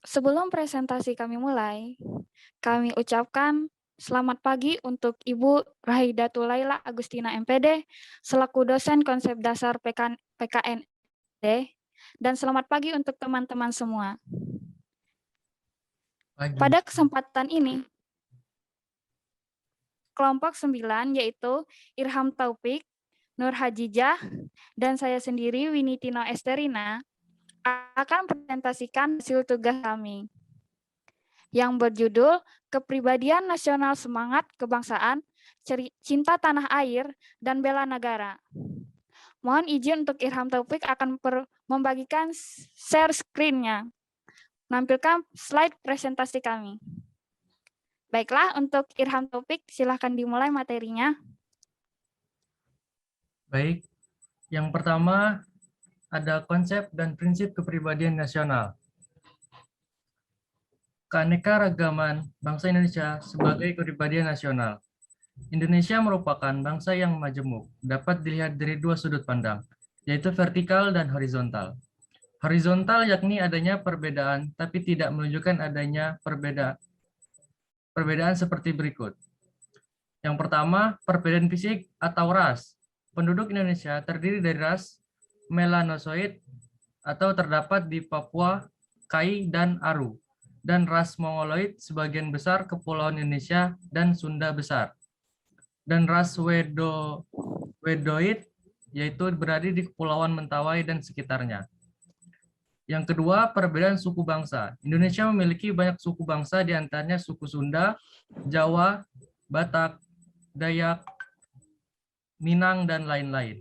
Sebelum presentasi kami mulai, kami ucapkan selamat pagi untuk Ibu Rahidatul Laila Agustina MPD selaku dosen konsep dasar PKND, dan selamat pagi untuk teman-teman semua. Pagi. Pada kesempatan ini, kelompok 9 yaitu Irham Taufik, Nur Hajijah, dan saya sendiri Winitino Esterina akan presentasikan hasil tugas kami yang berjudul Kepribadian Nasional Semangat Kebangsaan, Cinta Tanah Air, dan Bela Negara. Mohon izin untuk Irham Taufik akan membagikan share screen-nya. Menampilkan slide presentasi kami. Baiklah, untuk Irham Taufik, silahkan dimulai materinya. Baik, yang pertama ada konsep dan prinsip kepribadian nasional. Keanekaragaman bangsa Indonesia sebagai kepribadian nasional. Indonesia merupakan bangsa yang majemuk, dapat dilihat dari dua sudut pandang, yaitu vertikal dan horizontal. Horizontal yakni adanya perbedaan, tapi tidak menunjukkan adanya perbedaan seperti berikut. Yang pertama, perbedaan fisik atau ras. Penduduk Indonesia terdiri dari ras melanosoid atau terdapat di Papua, Kai, dan Aru, dan ras Mongoloid sebagian besar kepulauan Indonesia dan Sunda besar, dan ras Wedoid yaitu berada di Kepulauan Mentawai dan sekitarnya. Yang kedua, perbedaan suku bangsa. Indonesia memiliki banyak suku bangsa, di antaranya suku Sunda, Jawa, Batak, Dayak, Minang, dan lain-lain.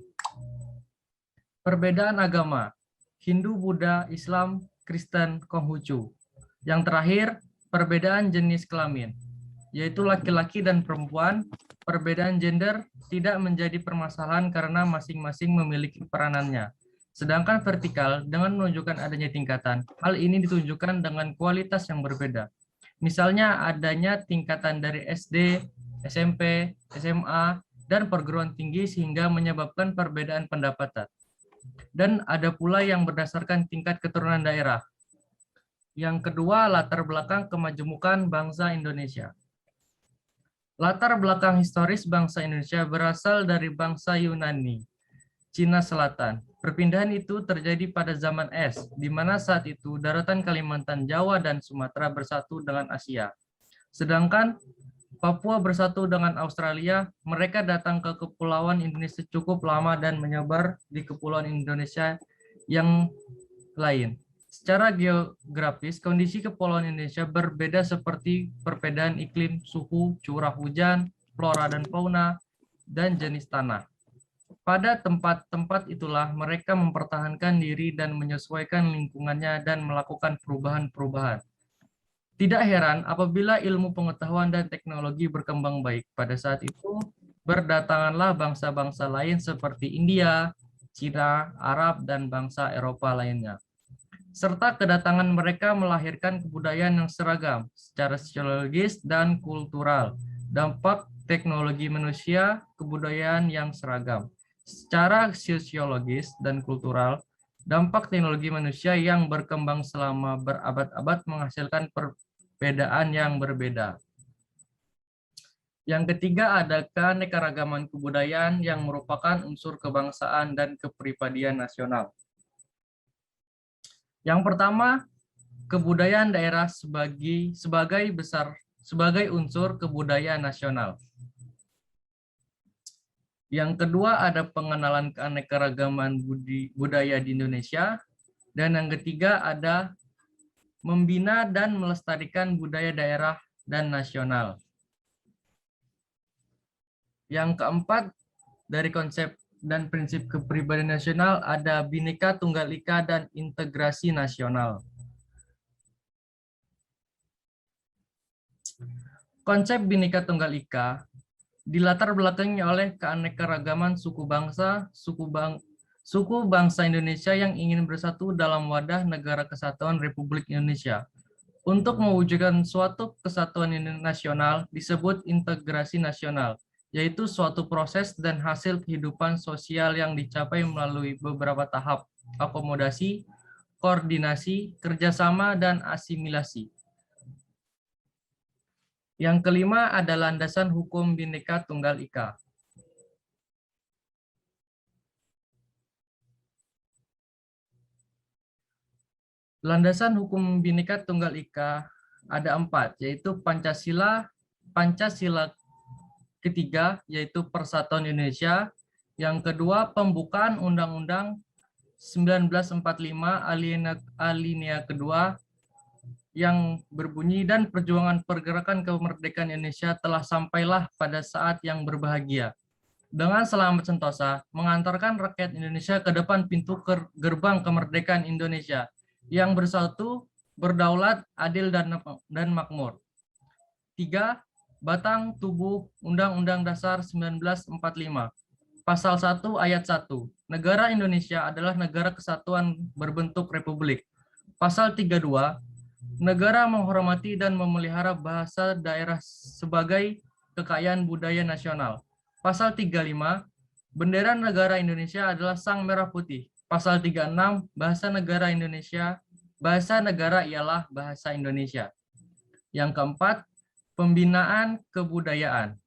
Perbedaan agama, Hindu, Buddha, Islam, Kristen, Konghucu. Yang terakhir, perbedaan jenis kelamin, yaitu laki-laki dan perempuan. Perbedaan gender tidak menjadi permasalahan karena masing-masing memiliki peranannya. Sedangkan vertikal dengan menunjukkan adanya tingkatan. Hal ini ditunjukkan dengan kualitas yang berbeda. Misalnya adanya tingkatan dari SD, SMP, SMA, dan perguruan tinggi sehingga menyebabkan perbedaan pendapatan. Dan ada pula yang berdasarkan tingkat keturunan daerah. Yang kedua, latar belakang kemajemukan bangsa Indonesia. Latar belakang historis bangsa Indonesia berasal dari bangsa Yunani, Cina Selatan. Perpindahan itu terjadi pada zaman es, di mana saat itu daratan Kalimantan, Jawa, dan Sumatera bersatu dengan Asia. Sedangkan Papua bersatu dengan Australia, mereka datang ke kepulauan Indonesia cukup lama dan menyebar di kepulauan Indonesia yang lain. Secara geografis, kondisi kepulauan Indonesia berbeda seperti perbedaan iklim, suhu, curah hujan, flora dan fauna, dan jenis tanah. Pada tempat-tempat itulah mereka mempertahankan diri dan menyesuaikan lingkungannya dan melakukan perubahan-perubahan. Tidak heran apabila ilmu pengetahuan dan teknologi berkembang baik. Pada saat itu, berdatanganlah bangsa-bangsa lain seperti India, Cina, Arab, dan bangsa Eropa lainnya. Serta kedatangan mereka melahirkan kebudayaan yang seragam secara sosiologis dan kultural. Dampak teknologi manusia, kebudayaan yang seragam. Secara sosiologis dan kultural, dampak teknologi manusia yang berkembang selama berabad-abad menghasilkan perbedaan yang berbeda. Yang ketiga ada keanekaragaman kebudayaan yang merupakan unsur kebangsaan dan kepribadian nasional. Yang pertama, kebudayaan daerah sebagai unsur kebudayaan nasional. Yang kedua ada pengenalan keanekaragaman budaya di Indonesia. Dan yang ketiga ada membina dan melestarikan budaya daerah dan nasional. Yang keempat, dari konsep dan prinsip kepribadian nasional ada Bhinneka Tunggal Ika dan integrasi nasional. Konsep Bhinneka Tunggal Ika dilatar belakangi oleh keanekaragaman suku bangsa Indonesia yang ingin bersatu dalam wadah Negara Kesatuan Republik Indonesia. Untuk mewujudkan suatu kesatuan nasional disebut integrasi nasional, yaitu suatu proses dan hasil kehidupan sosial yang dicapai melalui beberapa tahap akomodasi, koordinasi, kerjasama, dan asimilasi. Yang kelima ada landasan hukum Bhinneka Tunggal Ika. Landasan hukum Bhinneka Tunggal Ika ada 4, yaitu Pancasila, Pancasila ketiga, yaitu Persatuan Indonesia. Yang kedua, pembukaan Undang-Undang 1945 alinea kedua yang berbunyi, dan perjuangan pergerakan kemerdekaan Indonesia telah sampailah pada saat yang berbahagia. Dengan selamat sentosa, mengantarkan rakyat Indonesia ke depan pintu gerbang kemerdekaan Indonesia yang bersatu, berdaulat, adil, dan makmur. 3. Batang tubuh Undang-Undang Dasar 1945. Pasal 1 ayat 1. Negara Indonesia adalah negara kesatuan berbentuk republik. Pasal 32. Negara menghormati dan memelihara bahasa daerah sebagai kekayaan budaya nasional. Pasal 35. Bendera negara Indonesia adalah sang merah putih. Pasal 36. Bahasa negara Indonesia, bahasa negara ialah bahasa Indonesia. Yang keempat, pembinaan kebudayaan.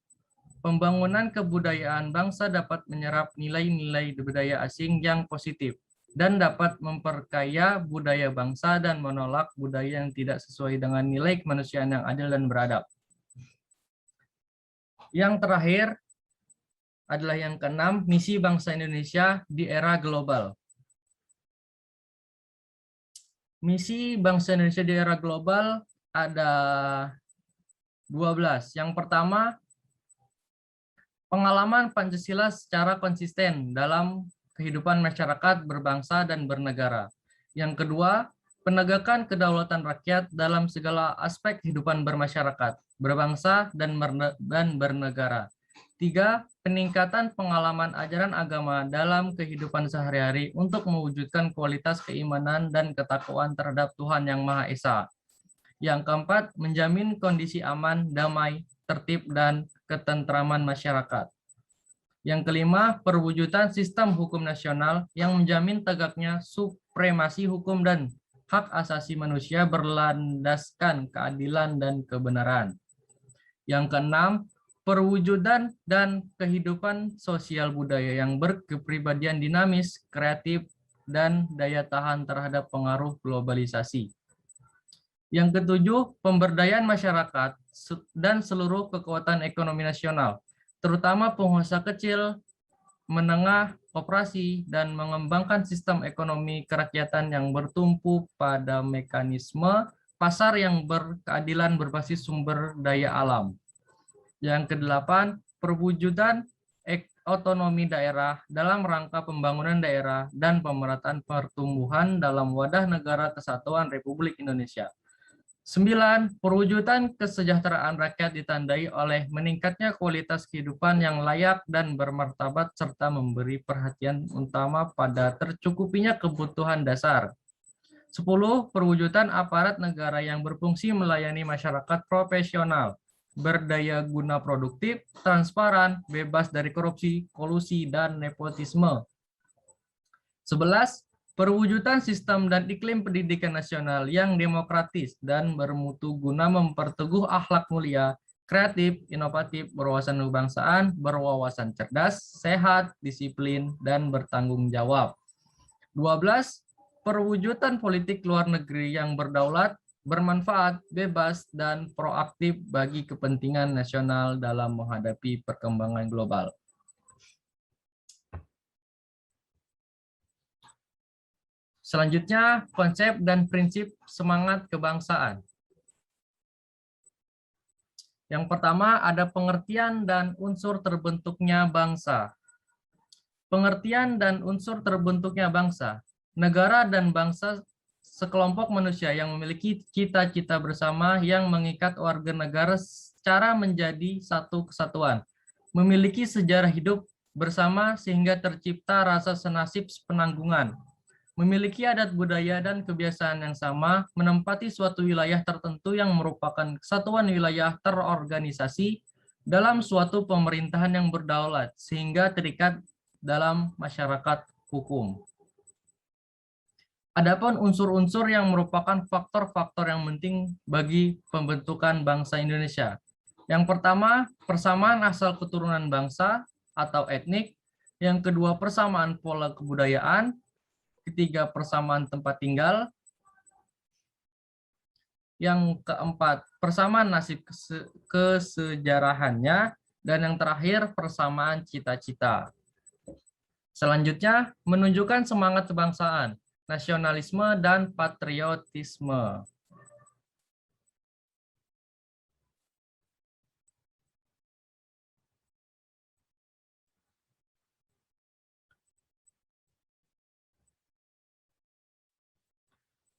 Pembangunan kebudayaan bangsa dapat menyerap nilai-nilai budaya asing yang positif dan dapat memperkaya budaya bangsa dan menolak budaya yang tidak sesuai dengan nilai kemanusiaan yang adil dan beradab. Yang terakhir adalah yang keenam, misi bangsa Indonesia di era global. Misi bangsa Indonesia di era global ada 12. Yang pertama, pengalaman Pancasila secara konsisten dalam kehidupan masyarakat berbangsa dan bernegara. Yang kedua, penegakan kedaulatan rakyat dalam segala aspek kehidupan bermasyarakat, berbangsa, dan bernegara. 3. Peningkatan pengalaman ajaran agama dalam kehidupan sehari-hari untuk mewujudkan kualitas keimanan dan ketakwaan terhadap Tuhan Yang Maha Esa. Yang keempat, menjamin kondisi aman, damai, tertib, dan ketentraman masyarakat. Yang kelima, perwujudan sistem hukum nasional yang menjamin tegaknya supremasi hukum dan hak asasi manusia berlandaskan keadilan dan kebenaran. Yang keenam, perwujudan dan kehidupan sosial budaya yang berkepribadian dinamis, kreatif, dan daya tahan terhadap pengaruh globalisasi. Yang ketujuh, pemberdayaan masyarakat dan seluruh kekuatan ekonomi nasional, terutama pengusaha kecil, menengah, koperasi, dan mengembangkan sistem ekonomi kerakyatan yang bertumpu pada mekanisme pasar yang berkeadilan berbasis sumber daya alam. Yang kedelapan, perwujudan otonomi daerah dalam rangka pembangunan daerah dan pemerataan pertumbuhan dalam wadah negara kesatuan Republik Indonesia. 9. Perwujudan kesejahteraan rakyat ditandai oleh meningkatnya kualitas kehidupan yang layak dan bermartabat serta memberi perhatian utama pada tercukupinya kebutuhan dasar. 10. Perwujudan aparat negara yang berfungsi melayani masyarakat profesional, berdaya guna produktif, transparan, bebas dari korupsi, kolusi, dan nepotisme. 11. Perwujudan sistem dan iklim pendidikan nasional yang demokratis dan bermutu guna memperteguh akhlak mulia, kreatif, inovatif, berwawasan kebangsaan, berwawasan cerdas, sehat, disiplin, dan bertanggung jawab. 12. Perwujudan politik luar negeri yang berdaulat, bermanfaat, bebas, dan proaktif bagi kepentingan nasional dalam menghadapi perkembangan global. Selanjutnya, konsep dan prinsip semangat kebangsaan. Yang pertama, ada pengertian dan unsur terbentuknya bangsa. Pengertian dan unsur terbentuknya bangsa. Negara dan bangsa sekelompok manusia yang memiliki cita-cita bersama yang mengikat warga negara secara menjadi satu kesatuan. Memiliki sejarah hidup bersama sehingga tercipta rasa senasib penanggungan. Memiliki adat budaya dan kebiasaan yang sama, menempati suatu wilayah tertentu yang merupakan kesatuan wilayah terorganisasi dalam suatu pemerintahan yang berdaulat, sehingga terikat dalam masyarakat hukum. Adapun unsur-unsur yang merupakan faktor-faktor yang penting bagi pembentukan bangsa Indonesia. Yang pertama, persamaan asal keturunan bangsa atau etnik. Yang kedua, persamaan pola kebudayaan. Ketiga, persamaan tempat tinggal. Yang keempat, persamaan nasib kesejarahannya. Dan yang terakhir, persamaan cita-cita. Selanjutnya, menunjukkan semangat kebangsaan, nasionalisme, dan patriotisme.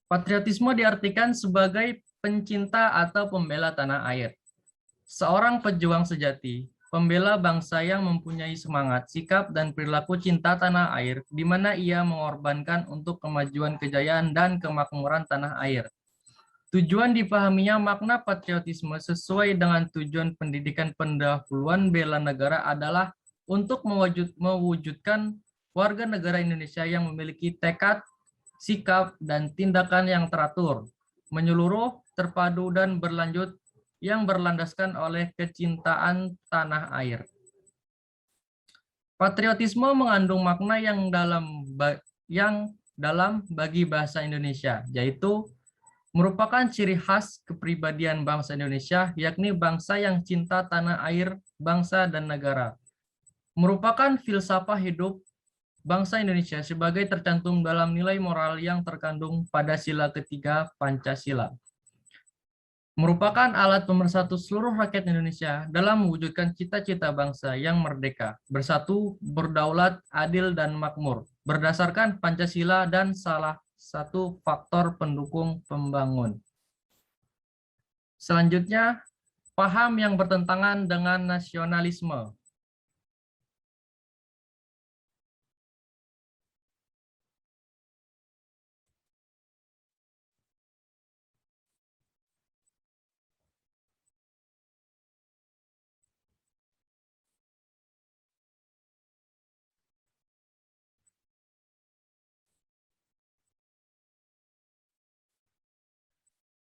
Patriotisme diartikan sebagai pencinta atau pembela tanah air. Seorang pejuang sejati, pembela bangsa yang mempunyai semangat, sikap, dan perilaku cinta tanah air, di mana ia mengorbankan untuk kemajuan, kejayaan, dan kemakmuran tanah air. Tujuan dipahaminya makna patriotisme sesuai dengan tujuan pendidikan pendahuluan bela negara adalah untuk mewujudkan warga negara Indonesia yang memiliki tekad, sikap, dan tindakan yang teratur, menyeluruh, terpadu, dan berlanjut yang berlandaskan oleh kecintaan tanah air. Patriotisme mengandung makna yang dalam bagi bahasa Indonesia, yaitu merupakan ciri khas kepribadian bangsa Indonesia, yakni bangsa yang cinta tanah air, bangsa, dan negara. Merupakan filsafat hidup bangsa Indonesia sebagai tercantum dalam nilai moral yang terkandung pada sila ketiga Pancasila. Merupakan alat pemersatu seluruh rakyat Indonesia dalam mewujudkan cita-cita bangsa yang merdeka, bersatu, berdaulat, adil, dan makmur, berdasarkan Pancasila dan salah satu faktor pendukung pembangun. Selanjutnya, paham yang bertentangan dengan nasionalisme.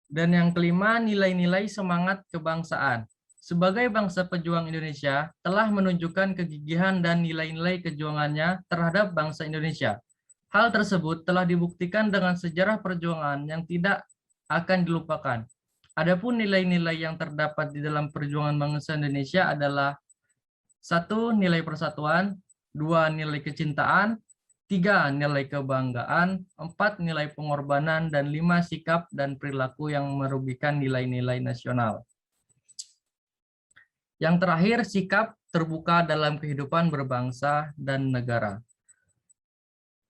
Dan yang kelima, nilai-nilai semangat kebangsaan. Sebagai bangsa pejuang Indonesia, telah menunjukkan kegigihan dan nilai-nilai kejuangannya terhadap bangsa Indonesia. Hal tersebut telah dibuktikan dengan sejarah perjuangan yang tidak akan dilupakan. Adapun nilai-nilai yang terdapat di dalam perjuangan bangsa Indonesia adalah: 1. Nilai persatuan, 2. Nilai kecintaan, 3. Nilai kebanggaan, 4. Nilai pengorbanan, dan 5. Sikap dan perilaku yang merugikan nilai-nilai nasional. Yang terakhir, sikap terbuka dalam kehidupan berbangsa dan negara.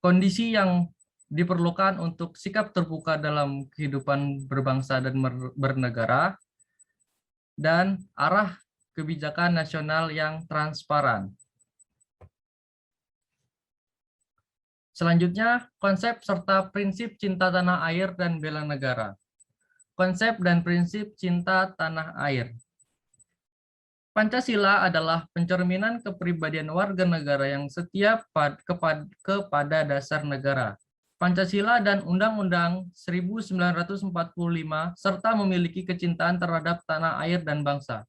Kondisi yang diperlukan untuk sikap terbuka dalam kehidupan berbangsa dan bernegara, dan arah kebijakan nasional yang transparan. Selanjutnya, konsep serta prinsip cinta tanah air dan bela negara. Konsep dan prinsip cinta tanah air. Pancasila adalah pencerminan kepribadian warga negara yang setia kepada dasar negara. Pancasila dan Undang-Undang 1945 serta memiliki kecintaan terhadap tanah air dan bangsa.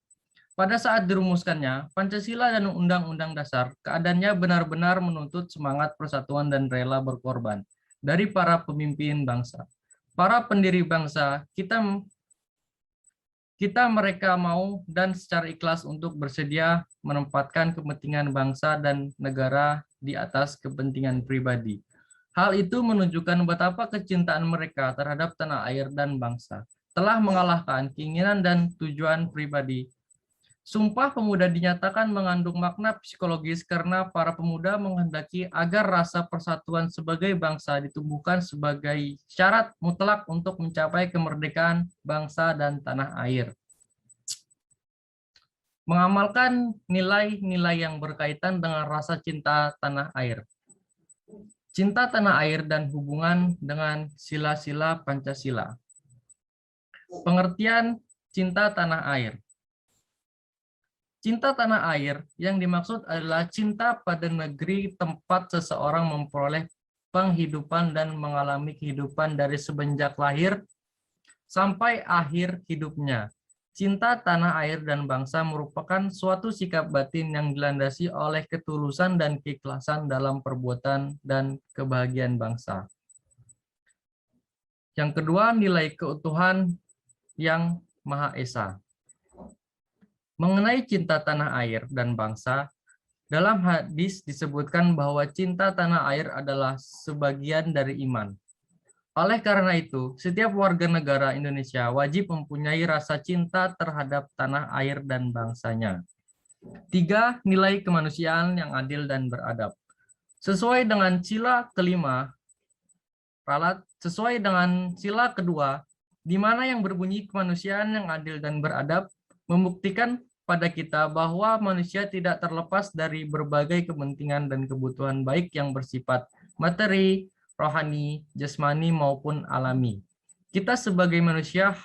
Pada saat dirumuskannya, Pancasila dan Undang-Undang Dasar, keadaannya benar-benar menuntut semangat persatuan dan rela berkorban dari para pemimpin bangsa. Para pendiri bangsa, kita mereka mau dan secara ikhlas untuk bersedia menempatkan kepentingan bangsa dan negara di atas kepentingan pribadi. Hal itu menunjukkan betapa kecintaan mereka terhadap tanah air dan bangsa telah mengalahkan keinginan dan tujuan pribadi. Sumpah Pemuda dinyatakan mengandung makna psikologis karena para pemuda menghendaki agar rasa persatuan sebagai bangsa ditumbuhkan sebagai syarat mutlak untuk mencapai kemerdekaan bangsa dan tanah air. Mengamalkan nilai-nilai yang berkaitan dengan rasa cinta tanah air. Cinta tanah air dan hubungan dengan sila-sila Pancasila. Pengertian cinta tanah air. Cinta tanah air yang dimaksud adalah cinta pada negeri tempat seseorang memperoleh penghidupan dan mengalami kehidupan dari semenjak lahir sampai akhir hidupnya. Cinta tanah air dan bangsa merupakan suatu sikap batin yang dilandasi oleh ketulusan dan keikhlasan dalam perbuatan dan kebahagiaan bangsa. Yang kedua, nilai keutuhan yang Maha Esa. Mengenai cinta tanah air dan bangsa, dalam hadis disebutkan bahwa cinta tanah air adalah sebagian dari iman. Oleh karena itu, setiap warga negara Indonesia wajib mempunyai rasa cinta terhadap tanah air dan bangsanya. 3. Nilai kemanusiaan yang adil dan beradab. Sesuai dengan sila kelima, sesuai dengan sila kedua, di mana yang berbunyi kemanusiaan yang adil dan beradab, membuktikan pada kita bahwa manusia tidak terlepas dari berbagai kepentingan dan kebutuhan baik yang bersifat materi, rohani, jasmani, maupun alami. Kita sebagai manusia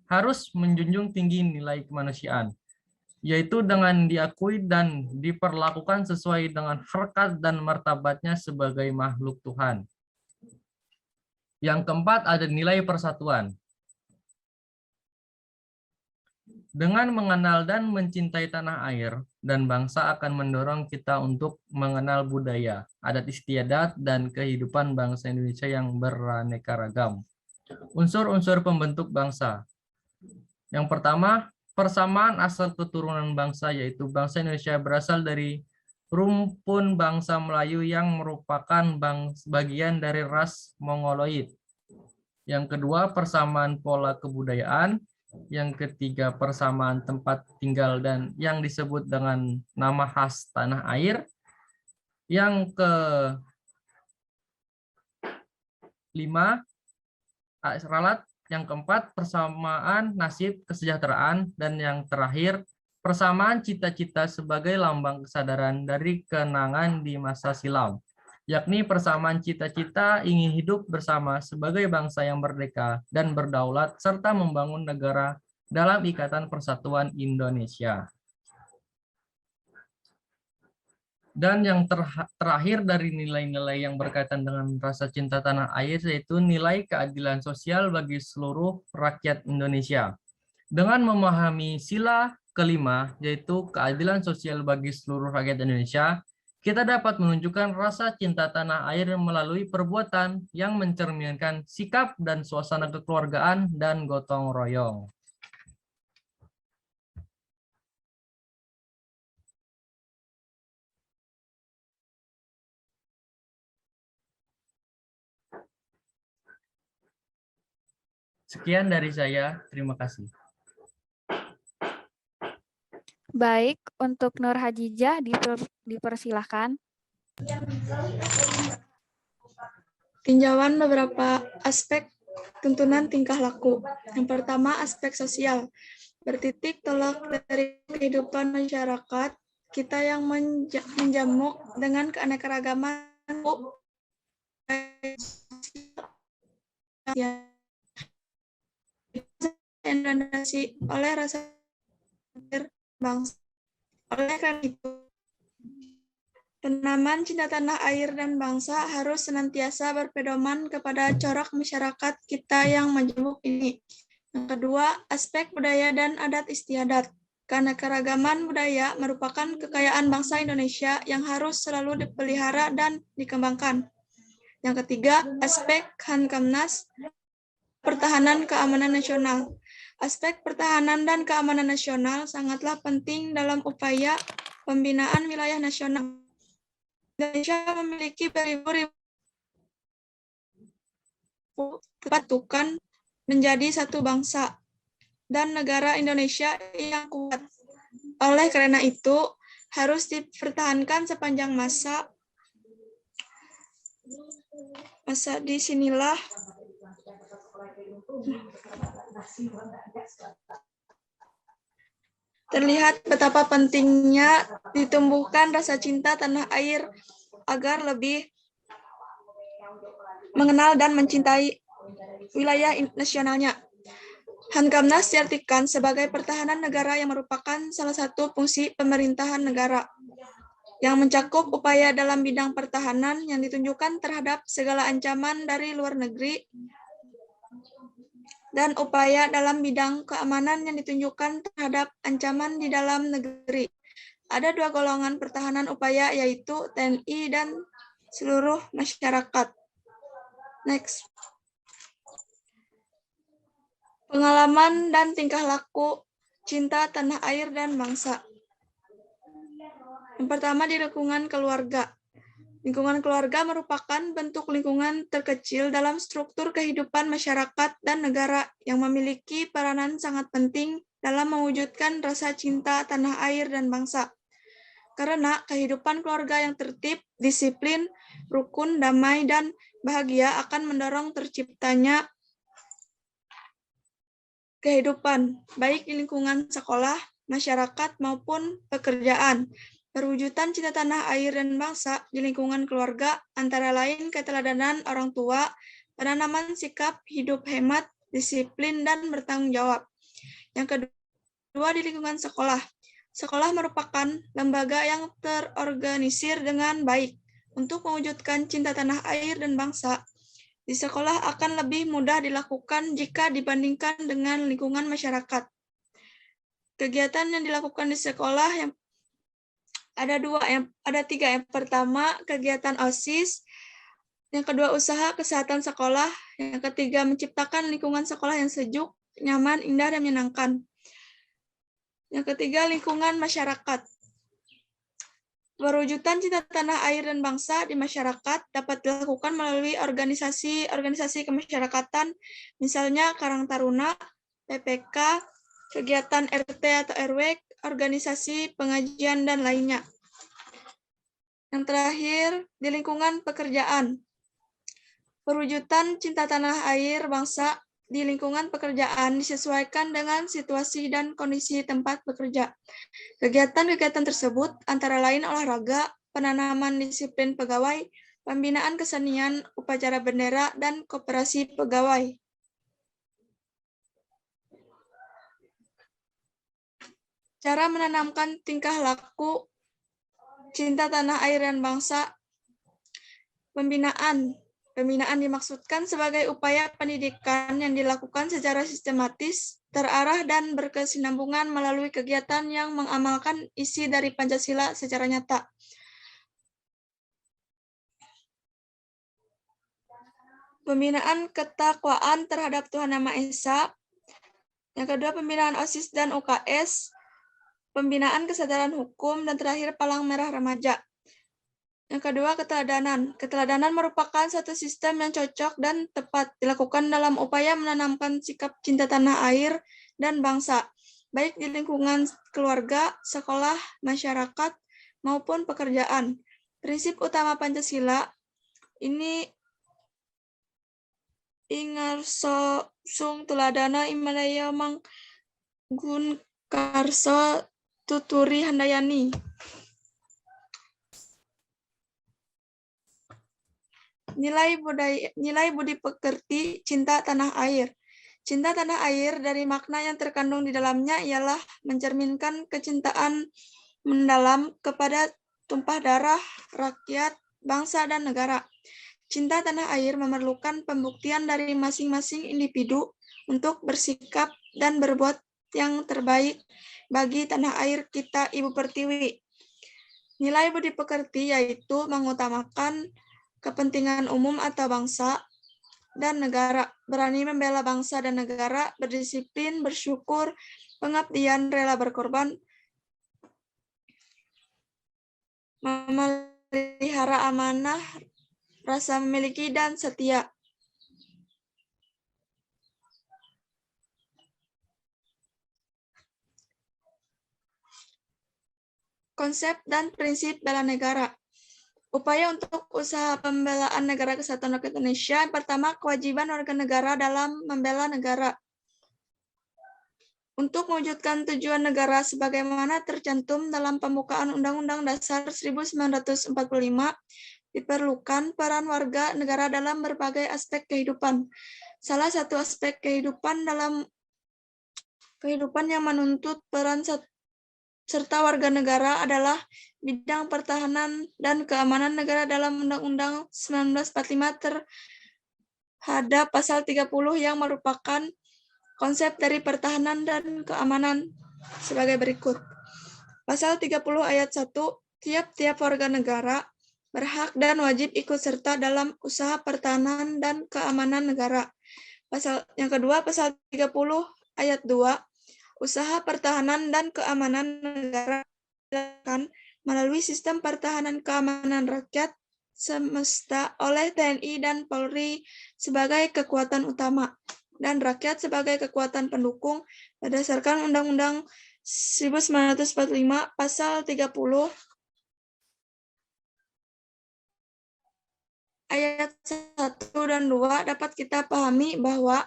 harus menjunjung tinggi nilai kemanusiaan, yaitu dengan diakui dan diperlakukan sesuai dengan harkat dan martabatnya sebagai makhluk Tuhan. Yang keempat, ada nilai persatuan. Dengan mengenal dan mencintai tanah air dan bangsa akan mendorong kita untuk mengenal budaya, adat istiadat, dan kehidupan bangsa Indonesia yang beraneka ragam. Unsur-unsur pembentuk bangsa. Yang pertama, persamaan asal keturunan bangsa, yaitu bangsa Indonesia berasal dari rumpun bangsa Melayu yang merupakan bagian dari ras Mongoloid. Yang kedua, persamaan pola kebudayaan. Yang ketiga, persamaan tempat tinggal dan yang disebut dengan nama khas tanah air. Yang kelima, ralat. Yang keempat, persamaan nasib kesejahteraan. Dan yang terakhir, persamaan cita-cita sebagai lambang kesadaran dari kenangan di masa silam, yakni persamaan cita-cita ingin hidup bersama sebagai bangsa yang merdeka dan berdaulat, serta membangun negara dalam Ikatan Persatuan Indonesia. Dan yang terakhir dari nilai-nilai yang berkaitan dengan rasa cinta tanah air, yaitu nilai keadilan sosial bagi seluruh rakyat Indonesia. Dengan memahami sila kelima, yaitu keadilan sosial bagi seluruh rakyat Indonesia, kita dapat menunjukkan rasa cinta tanah air melalui perbuatan yang mencerminkan sikap dan suasana kekeluargaan dan gotong royong. Sekian dari saya, terima kasih. Baik, untuk Nur Hajijah dipersilahkan. Tinjauan beberapa aspek tuntunan tingkah laku. Yang pertama, aspek sosial. Bertitik tolak dari kehidupan masyarakat kita yang menjamuk dengan keanekaragaman Indonesia oleh rasa bangsa. Oleh karena itu, penamaan cinta tanah air dan bangsa harus senantiasa berpedoman kepada corak masyarakat kita yang majemuk ini. Yang kedua, aspek budaya dan adat istiadat. Keanekaragaman budaya merupakan kekayaan bangsa Indonesia yang harus selalu dipelihara dan dikembangkan. Yang ketiga, aspek Hankamnas, pertahanan keamanan nasional. Aspek pertahanan dan keamanan nasional sangatlah penting dalam upaya pembinaan wilayah nasional. Indonesia memiliki beribu-ribu patukan menjadi satu bangsa dan negara Indonesia yang kuat. Oleh karena itu, harus dipertahankan sepanjang masa. Disinilah terlihat betapa pentingnya ditumbuhkan rasa cinta tanah air agar lebih mengenal dan mencintai wilayah nasionalnya. Hankamnas diartikan sebagai pertahanan negara yang merupakan salah satu fungsi pemerintahan negara. yang mencakup upaya dalam bidang pertahanan yang ditunjukkan terhadap segala ancaman dari luar negeri, dan upaya dalam bidang keamanan yang ditunjukkan terhadap ancaman di dalam negeri. Ada dua golongan pertahanan upaya, yaitu TNI dan seluruh masyarakat. Next. Pengalaman dan tingkah laku cinta tanah air dan bangsa. Yang pertama, di lingkungan keluarga. Lingkungan keluarga merupakan bentuk lingkungan terkecil dalam struktur kehidupan masyarakat dan negara yang memiliki peranan sangat penting dalam mewujudkan rasa cinta tanah air dan bangsa. Karena kehidupan keluarga yang tertib, disiplin, rukun, damai, dan bahagia akan mendorong terciptanya kehidupan, baik di lingkungan sekolah, masyarakat, maupun pekerjaan. Perwujudan cinta tanah air dan bangsa di lingkungan keluarga antara lain keteladanan orang tua, penanaman sikap hidup hemat, disiplin, dan bertanggung jawab. Yang kedua, di lingkungan sekolah. Sekolah merupakan lembaga yang terorganisir dengan baik untuk mewujudkan cinta tanah air dan bangsa. Di sekolah akan lebih mudah dilakukan jika dibandingkan dengan lingkungan masyarakat. Kegiatan yang dilakukan di sekolah yang ada tiga. Yang pertama, kegiatan OSIS. Yang kedua, usaha kesehatan sekolah. Yang ketiga, menciptakan lingkungan sekolah yang sejuk, nyaman, indah, dan menyenangkan. Yang ketiga, lingkungan masyarakat. Perwujudan cinta tanah air dan bangsa di masyarakat dapat dilakukan melalui organisasi kemasyarakatan, misalnya Karang Taruna, PPK, kegiatan RT atau RW, organisasi pengajian, dan lainnya. Yang terakhir, di lingkungan pekerjaan. Perwujudan cinta tanah air bangsa di lingkungan pekerjaan disesuaikan dengan situasi dan kondisi tempat bekerja. Kegiatan-kegiatan tersebut antara lain olahraga, penanaman disiplin pegawai, pembinaan kesenian, upacara bendera, dan koperasi pegawai. Cara menanamkan tingkah laku cinta tanah air dan bangsa. Pembinaan. Pembinaan dimaksudkan sebagai upaya pendidikan yang dilakukan secara sistematis, terarah, dan berkesinambungan melalui kegiatan yang mengamalkan isi dari Pancasila secara nyata. Pembinaan ketakwaan terhadap Tuhan Yang Maha Esa. Yang kedua, pembinaan OSIS dan UKS. Pembinaan kesadaran hukum, dan terakhir, Palang Merah Remaja. Yang kedua, keteladanan. Keteladanan merupakan satu sistem yang cocok dan tepat dilakukan dalam upaya menanamkan sikap cinta tanah air dan bangsa, baik di lingkungan keluarga, sekolah, masyarakat, maupun pekerjaan. Prinsip utama Pancasila ini ingarso sung tuladana imalaya manggun karso tuturi handayani. Nilai budi pekerti cinta tanah air. Cinta tanah air dari makna yang terkandung di dalamnya ialah mencerminkan kecintaan mendalam kepada tumpah darah, rakyat, bangsa, dan negara. Cinta tanah air memerlukan pembuktian dari masing-masing individu untuk bersikap dan berbuat yang terbaik bagi tanah air kita Ibu Pertiwi. Nilai budi pekerti yaitu mengutamakan kepentingan umum atau bangsa dan negara, berani membela bangsa dan negara, berdisiplin, bersyukur, pengabdian, rela berkorban, memelihara amanah, rasa memiliki, dan setia. Konsep dan prinsip bela negara. Upaya untuk usaha pembelaan negara kesatuan Republik Indonesia. Yang pertama, kewajiban warga negara dalam membela negara. Untuk mewujudkan tujuan negara sebagaimana tercantum dalam pembukaan Undang-Undang Dasar 1945, diperlukan peran warga negara dalam berbagai aspek kehidupan. Salah satu aspek kehidupan yang menuntut peran serta warga negara adalah bidang pertahanan dan keamanan negara dalam Undang-Undang 1945 terhadap pasal 30 yang merupakan konsep dari pertahanan dan keamanan sebagai berikut. Pasal 30 ayat 1, tiap-tiap warga negara berhak dan wajib ikut serta dalam usaha pertahanan dan keamanan negara. Yang kedua, pasal 30 ayat 2, usaha pertahanan dan keamanan negara dilakukan melalui sistem pertahanan keamanan rakyat semesta oleh TNI dan Polri sebagai kekuatan utama dan rakyat sebagai kekuatan pendukung berdasarkan Undang-Undang 1945 pasal 30 ayat 1 dan 2 dapat kita pahami bahwa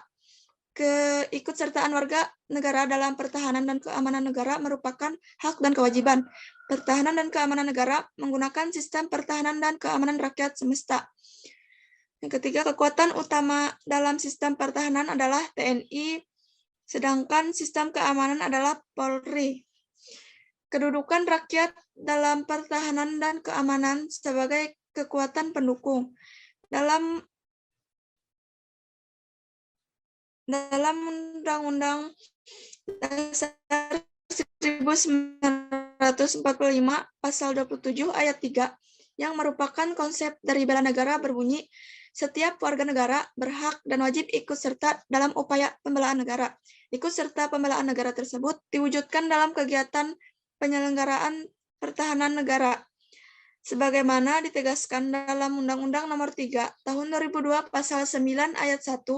keikutsertaan warga negara dalam pertahanan dan keamanan negara merupakan hak dan kewajiban. Pertahanan dan keamanan negara menggunakan sistem pertahanan dan keamanan rakyat semesta. Yang ketiga, kekuatan utama dalam sistem pertahanan adalah TNI, sedangkan sistem keamanan adalah Polri. Kedudukan rakyat dalam pertahanan dan keamanan sebagai kekuatan pendukung. Dalam Undang-Undang Dasar 1945 pasal 27 ayat 3 yang merupakan konsep dari bela negara berbunyi, setiap warga negara berhak dan wajib ikut serta dalam upaya pembelaan negara. Ikut serta pembelaan negara tersebut diwujudkan dalam kegiatan penyelenggaraan pertahanan negara, sebagaimana ditegaskan dalam Undang-Undang Nomor 3 Tahun 2002 Pasal 9 Ayat 1,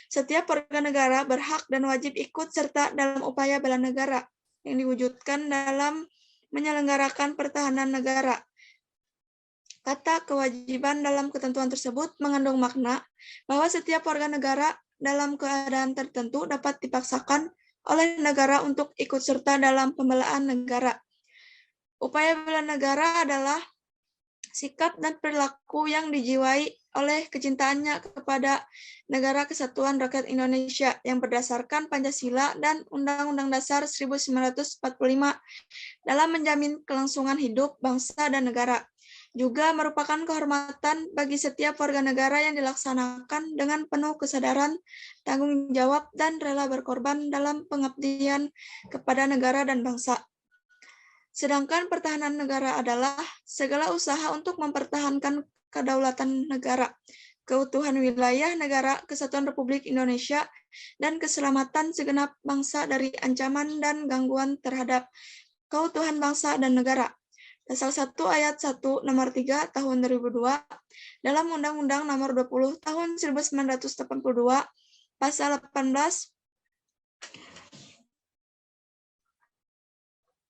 setiap warga negara berhak dan wajib ikut serta dalam upaya bela negara yang diwujudkan dalam menyelenggarakan pertahanan negara. Kata kewajiban dalam ketentuan tersebut mengandung makna bahwa setiap warga negara dalam keadaan tertentu dapat dipaksakan oleh negara untuk ikut serta dalam pembelaan negara. Upaya bela negara adalah sikap dan perilaku yang dijiwai oleh kecintaannya kepada Negara Kesatuan Rakyat Indonesia yang berdasarkan Pancasila dan Undang-Undang Dasar 1945 dalam menjamin kelangsungan hidup bangsa dan negara. Juga merupakan kehormatan bagi setiap warga negara yang dilaksanakan dengan penuh kesadaran, tanggung jawab, dan rela berkorban dalam pengabdian kepada negara dan bangsa. Sedangkan pertahanan negara adalah segala usaha untuk mempertahankan kedaulatan negara, keutuhan wilayah negara Kesatuan Republik Indonesia, dan keselamatan segenap bangsa dari ancaman dan gangguan terhadap keutuhan bangsa dan negara. Pasal 1 ayat 1 nomor 3 tahun 2002 dalam Undang-Undang Nomor 20 tahun 1982 pasal 18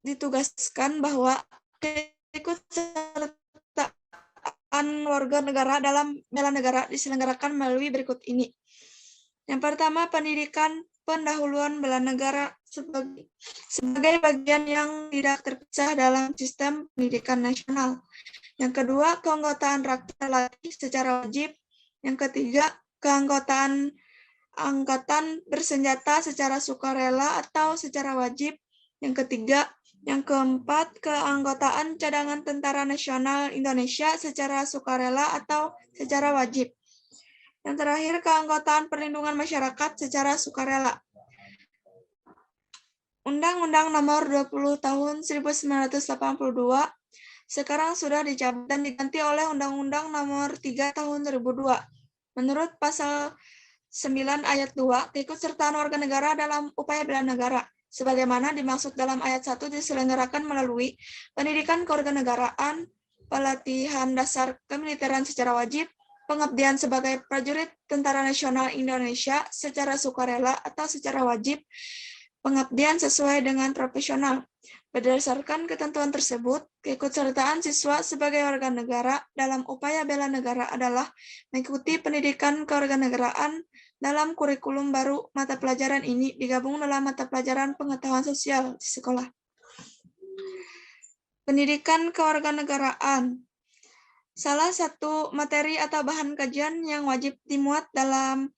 ditugaskan bahwa keikutsertaan warga negara dalam bela negara diselenggarakan melalui berikut ini. Yang pertama, pendidikan pendahuluan bela negara sebagai bagian yang tidak terpisah dalam sistem pendidikan nasional. Yang kedua, keanggotaan rakyat latih secara wajib. Yang ketiga, keanggotaan angkatan bersenjata secara sukarela atau secara wajib. Yang ketiga, yang keempat, keanggotaan cadangan Tentara Nasional Indonesia secara sukarela atau secara wajib. Yang terakhir, keanggotaan perlindungan masyarakat secara sukarela. Undang-Undang Nomor 20 Tahun 1982 sekarang sudah dicabut dan diganti oleh Undang-Undang Nomor 3 Tahun 2002. Menurut Pasal 9 Ayat 2, keikutsertaan warga negara dalam upaya bela negara, sebagaimana dimaksud dalam ayat 1 diselenggarakan melalui pendidikan kewarganegaraan, pelatihan dasar kemiliteran secara wajib, pengabdian sebagai prajurit Tentara Nasional Indonesia secara sukarela atau secara wajib, pengabdian sesuai dengan profesional. Berdasarkan ketentuan tersebut, keikutsertaan siswa sebagai warga negara dalam upaya bela negara adalah mengikuti pendidikan kewarganegaraan. Dalam kurikulum baru, mata pelajaran ini digabung dalam mata pelajaran pengetahuan sosial di sekolah. Pendidikan kewarganegaraan. Salah satu materi atau bahan kajian yang wajib dimuat dalam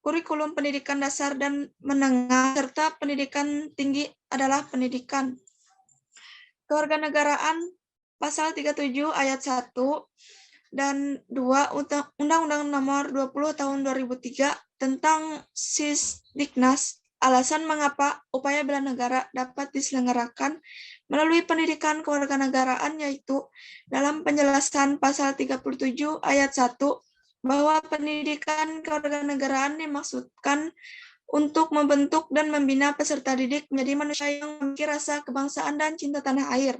kurikulum pendidikan dasar dan menengah serta pendidikan tinggi adalah pendidikan. Kewarganegaraan pasal 37 ayat 1 dan 2 Undang-Undang Nomor 20 Tahun 2003 tentang Sisdiknas. Alasan mengapa upaya bela negara dapat diselenggarakan melalui pendidikan kewarganegaraan, yaitu dalam penjelasan pasal 37 ayat 1 bahwa pendidikan kewarganegaraan dimaksudkan untuk membentuk dan membina peserta didik menjadi manusia yang memiliki rasa kebangsaan dan cinta tanah air.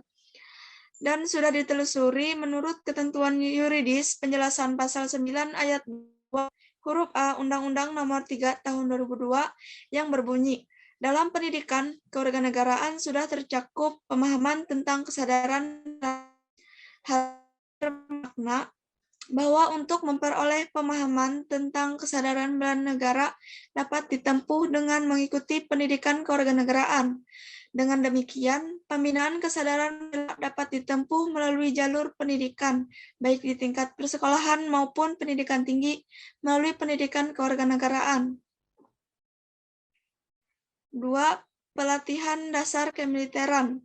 Dan sudah ditelusuri menurut ketentuan yuridis penjelasan pasal 9 ayat 2 huruf A Undang-Undang Nomor 3 Tahun 2002 yang berbunyi, dalam pendidikan kewarganegaraan sudah tercakup pemahaman tentang kesadaran hal bermakna bahwa untuk memperoleh pemahaman tentang kesadaran bela negara dapat ditempuh dengan mengikuti pendidikan kewarganegaraan. Dengan demikian, pembinaan kesadaran dapat ditempuh melalui jalur pendidikan, baik di tingkat persekolahan maupun pendidikan tinggi melalui pendidikan kewarganegaraan. 2. Pelatihan dasar kemiliteran.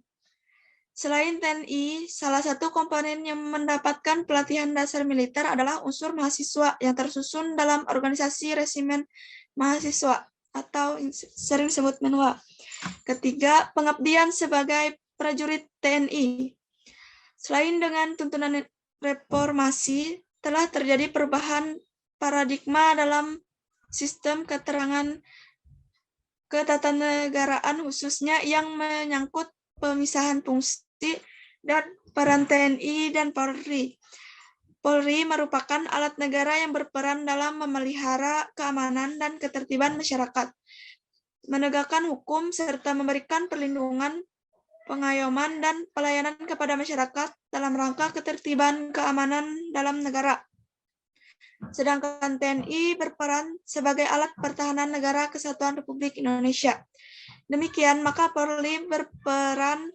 Selain TNI, salah satu komponen yang mendapatkan pelatihan dasar militer adalah unsur mahasiswa yang tersusun dalam organisasi resimen mahasiswa atau sering disebut menwa. Ketiga, pengabdian sebagai prajurit TNI. Selain dengan tuntunan reformasi, telah terjadi perubahan paradigma dalam sistem keterangan ketatanegaraan, khususnya yang menyangkut pemisahan fungsi dan peran TNI dan Polri. Polri merupakan alat negara yang berperan dalam memelihara keamanan dan ketertiban masyarakat, menegakkan hukum, serta memberikan perlindungan, pengayoman, dan pelayanan kepada masyarakat dalam rangka ketertiban keamanan dalam negara. Sedangkan TNI berperan sebagai alat pertahanan negara Kesatuan Republik Indonesia. Demikian, maka Polri berperan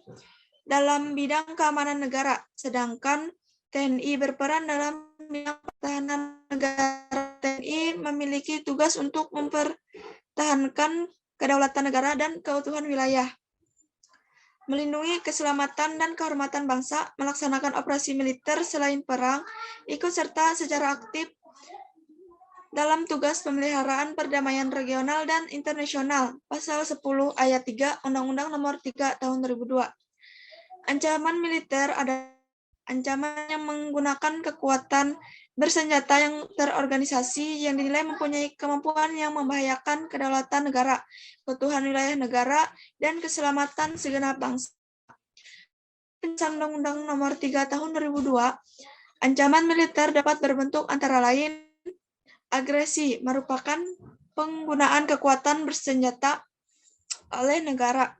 dalam bidang keamanan negara, sedangkan TNI berperan dalam bidang pertahanan negara. TNI memiliki tugas untuk mempertahankan kedaulatan negara dan keutuhan wilayah, melindungi keselamatan dan kehormatan bangsa, melaksanakan operasi militer selain perang, ikut serta secara aktif dalam tugas pemeliharaan perdamaian regional dan internasional. Pasal 10 ayat 3 Undang-Undang Nomor 3 Tahun 2002. Ancaman militer ada ancaman yang menggunakan kekuatan bersenjata yang terorganisasi yang dinilai mempunyai kemampuan yang membahayakan kedaulatan negara, keutuhan wilayah negara, dan keselamatan segenap bangsa. Undang-Undang Nomor 3 Tahun 2002, ancaman militer dapat berbentuk antara lain agresi, merupakan penggunaan kekuatan bersenjata oleh negara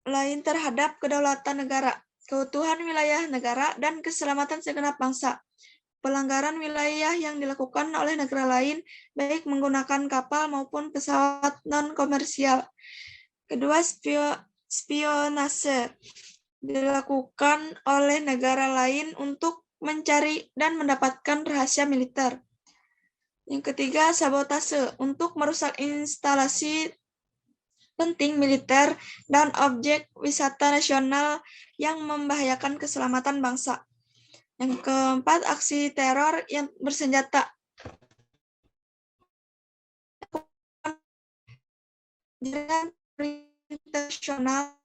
lain terhadap kedaulatan negara, keutuhan wilayah negara, dan keselamatan segenap bangsa. Pelanggaran wilayah yang dilakukan oleh negara lain, baik menggunakan kapal maupun pesawat non-komersial. Kedua, spionase dilakukan oleh negara lain untuk mencari dan mendapatkan rahasia militer. Yang ketiga, sabotase untuk merusak instalasi penting militer dan objek wisata nasional yang membahayakan keselamatan bangsa. Yang keempat, aksi teror yang bersenjata. Jaringan internasional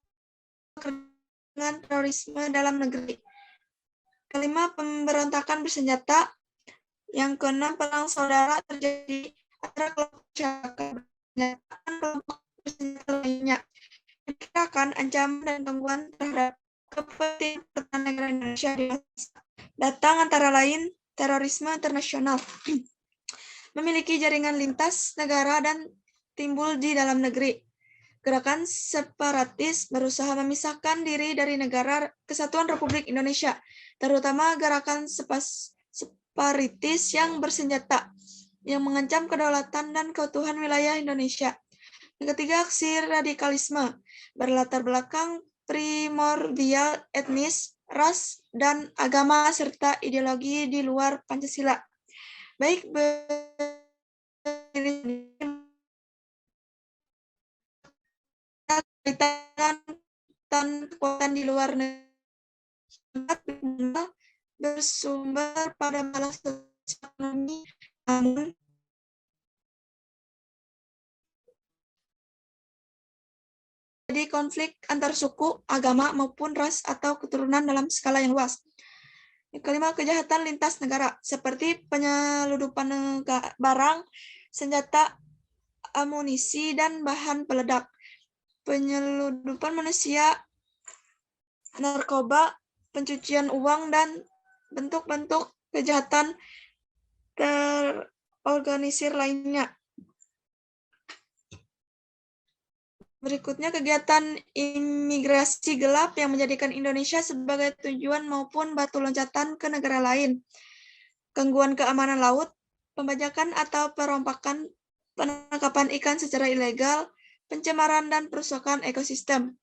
dengan terorisme dalam negeri. Kelima, pemberontakan bersenjata. Yang keenam, perang saudara terjadi antara kelompok masyarakat dan kelompok bersenjata lainnya. Dikirakan ancaman dan gangguan terhadap kepentingan pertahanan negara Indonesia di masa datang antara lain terorisme internasional, memiliki jaringan lintas negara dan timbul di dalam negeri. Gerakan separatis berusaha memisahkan diri dari negara Kesatuan Republik Indonesia, terutama gerakan separatis yang bersenjata, yang mengancam kedaulatan dan keutuhan wilayah Indonesia. Yang ketiga, aksi radikalisme berlatar belakang primordial etnis, ras, dan agama, serta ideologi di luar Pancasila, baik kekuatan di luar negara bersumber pada masalah ekonomi, namun jadi konflik antar suku, agama, maupun ras atau keturunan dalam skala yang luas. Yang kelima, kejahatan lintas negara, seperti penyeludupan barang, senjata, amunisi, dan bahan peledak, penyeludupan manusia, narkoba, pencucian uang, dan bentuk-bentuk kejahatan terorganisir lainnya. Berikutnya, kegiatan imigrasi gelap yang menjadikan Indonesia sebagai tujuan maupun batu loncatan ke negara lain. Gangguan keamanan laut, pembajakan atau perompakan, penangkapan ikan secara ilegal, pencemaran dan perusakan ekosistem.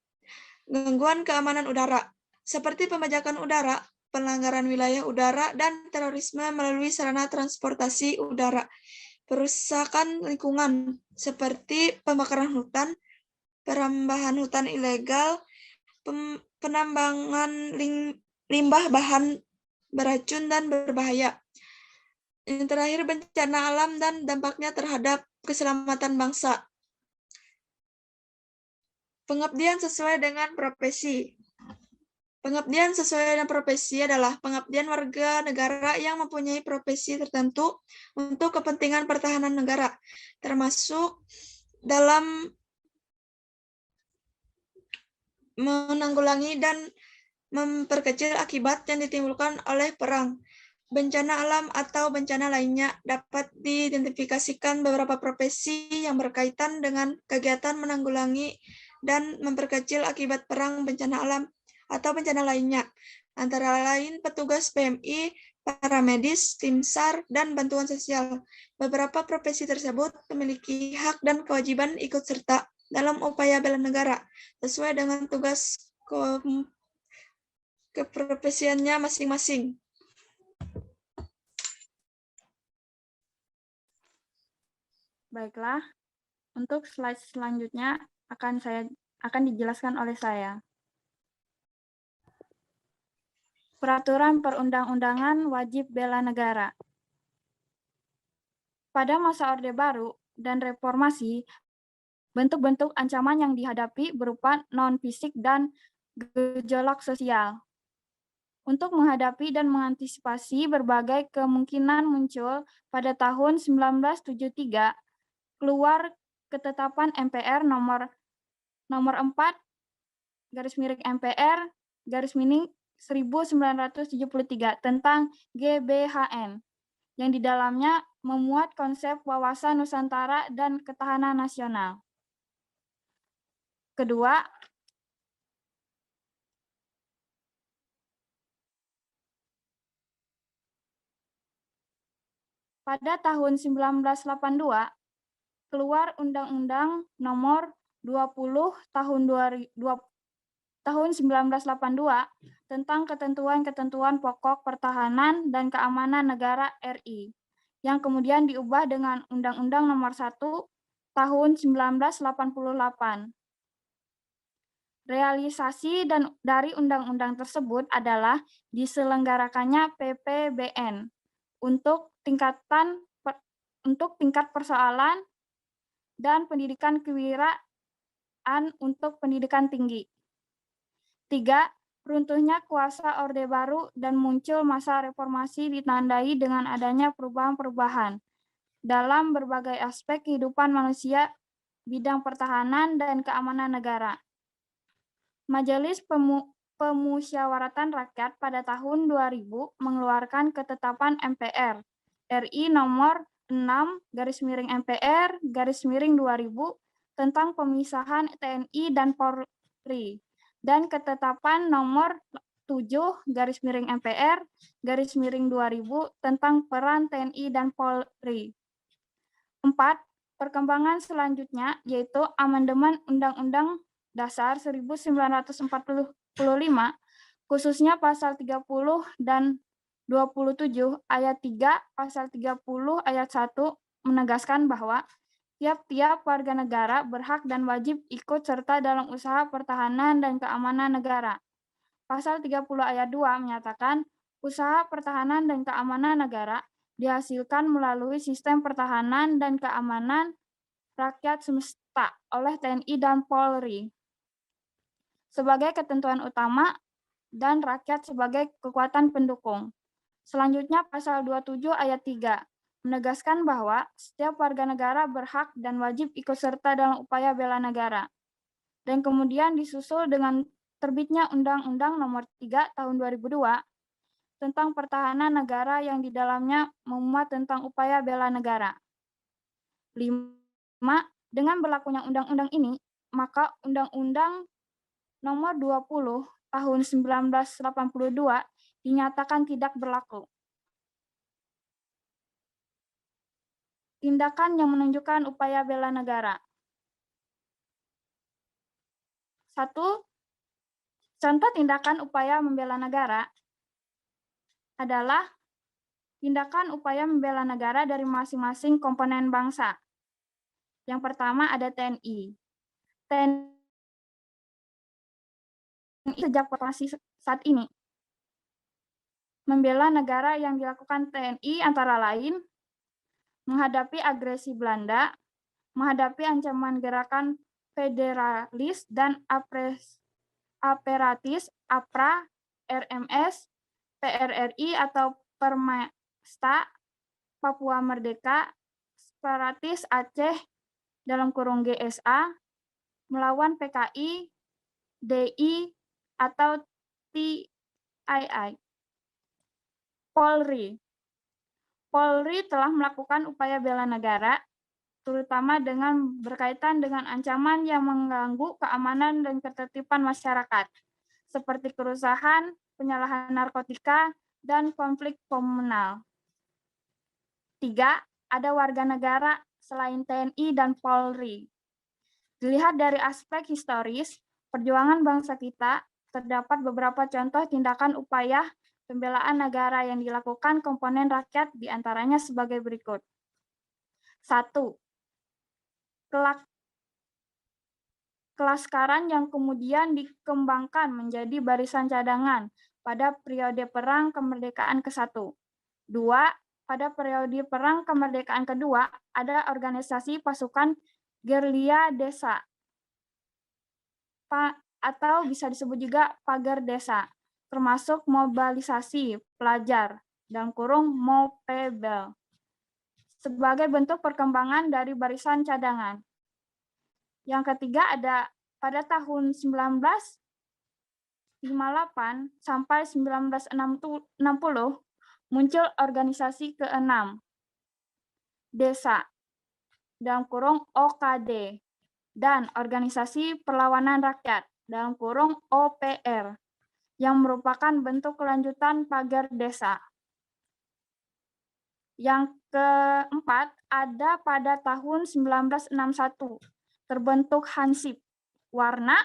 Gangguan keamanan udara, seperti pembajakan udara, pelanggaran wilayah udara, dan terorisme melalui sarana transportasi udara. Perusakan lingkungan, seperti pembakaran hutan, perambahan hutan ilegal, penambangan limbah bahan beracun dan berbahaya. Yang terakhir, bencana alam dan dampaknya terhadap keselamatan bangsa. Pengabdian sesuai dengan profesi. Pengabdian sesuai dengan profesi adalah pengabdian warga negara yang mempunyai profesi tertentu untuk kepentingan pertahanan negara, termasuk dalam menanggulangi dan memperkecil akibat yang ditimbulkan oleh perang, bencana alam, atau bencana lainnya. Dapat diidentifikasikan beberapa profesi yang berkaitan dengan kegiatan menanggulangi dan memperkecil akibat perang, bencana alam, atau bencana lainnya. Antara lain petugas PMI, para medis, tim SAR, dan bantuan sosial. Beberapa profesi tersebut memiliki hak dan kewajiban ikut serta dalam upaya bela negara, sesuai dengan tugas keprofesiannya masing-masing. Baiklah, untuk slide selanjutnya akan dijelaskan oleh saya. Peraturan perundang-undangan wajib bela negara. Pada masa Orde Baru dan Reformasi, bentuk-bentuk ancaman yang dihadapi berupa non-fisik dan gejolak sosial. Untuk menghadapi dan mengantisipasi berbagai kemungkinan muncul, pada tahun 1973 keluar ketetapan MPR nomor 4/MPR/1973 tentang GBHN, yang di dalamnya memuat konsep wawasan Nusantara dan ketahanan nasional. Kedua, pada tahun 1982 keluar Undang-Undang Nomor 20 tahun 1982 tentang ketentuan-ketentuan pokok pertahanan dan keamanan negara RI, yang kemudian diubah dengan Undang-Undang Nomor 1 tahun 1988. Realisasi dari undang-undang tersebut adalah diselenggarakannya PPBN untuk tingkat persoalan dan pendidikan kewirausahaan untuk pendidikan tinggi. 3. Runtuhnya kuasa Orde Baru dan muncul masa reformasi ditandai dengan adanya perubahan-perubahan dalam berbagai aspek kehidupan manusia, bidang pertahanan dan keamanan negara. Majelis Pemusyawaratan Rakyat pada tahun 2000 mengeluarkan ketetapan MPR RI nomor 6/MPR/2000 tentang pemisahan TNI dan Polri, dan ketetapan nomor 7/MPR/2000 tentang peran TNI dan Polri. 4. Perkembangan selanjutnya yaitu amandemen Undang-Undang Dasar 1945, khususnya pasal 30 dan 27 ayat 3, pasal 30 ayat 1 menegaskan bahwa Tiap-tiap warga negara berhak dan wajib ikut serta dalam usaha pertahanan dan keamanan negara. Pasal 30 ayat 2 menyatakan, usaha pertahanan dan keamanan negara dihasilkan melalui sistem pertahanan dan keamanan rakyat semesta oleh TNI dan Polri sebagai ketentuan utama dan rakyat sebagai kekuatan pendukung. Selanjutnya pasal 27 ayat 3 menegaskan bahwa setiap warga negara berhak dan wajib ikut serta dalam upaya bela negara. Dan kemudian disusul dengan terbitnya Undang-Undang Nomor 3 Tahun 2002 tentang pertahanan negara yang di dalamnya memuat tentang upaya bela negara. 5. Dengan berlakunya undang-undang ini, maka Undang-Undang Nomor 20 Tahun 1982 dinyatakan tidak berlaku. Tindakan yang menunjukkan upaya bela negara. 1. Contoh tindakan upaya membela negara adalah tindakan upaya membela negara dari masing-masing komponen bangsa. Yang pertama ada TNI. TNI sejak formasi saat ini membela negara yang dilakukan TNI antara lain menghadapi agresi Belanda, menghadapi ancaman gerakan federalis dan aparatis APRA, RMS, PRRI atau Permesta, Papua Merdeka, separatis Aceh (GSA), melawan PKI, DI, atau TII. Polri. Polri telah melakukan upaya bela negara, terutama dengan berkaitan dengan ancaman yang mengganggu keamanan dan ketertiban masyarakat, seperti kerusuhan, penyalahan narkotika, dan konflik komunal. 3. Ada warga negara selain TNI dan Polri. Dilihat dari aspek historis, perjuangan bangsa kita, terdapat beberapa contoh tindakan upaya pembelaan negara yang dilakukan komponen rakyat diantaranya sebagai berikut. 1. Kelaskaran yang kemudian dikembangkan menjadi barisan cadangan pada periode Perang Kemerdekaan ke-1. 2. Pada periode Perang Kemerdekaan kedua, ada organisasi pasukan gerilya desa, atau bisa disebut juga pagar desa, termasuk mobilisasi pelajar, Mopebel, sebagai bentuk perkembangan dari barisan cadangan. Yang ketiga ada pada tahun 1958 sampai 1960 muncul organisasi ke-6 desa (OKD) dan organisasi perlawanan rakyat (OPR) yang merupakan bentuk kelanjutan pagar desa. Yang keempat ada pada tahun 1961 terbentuk Hansip, Warna,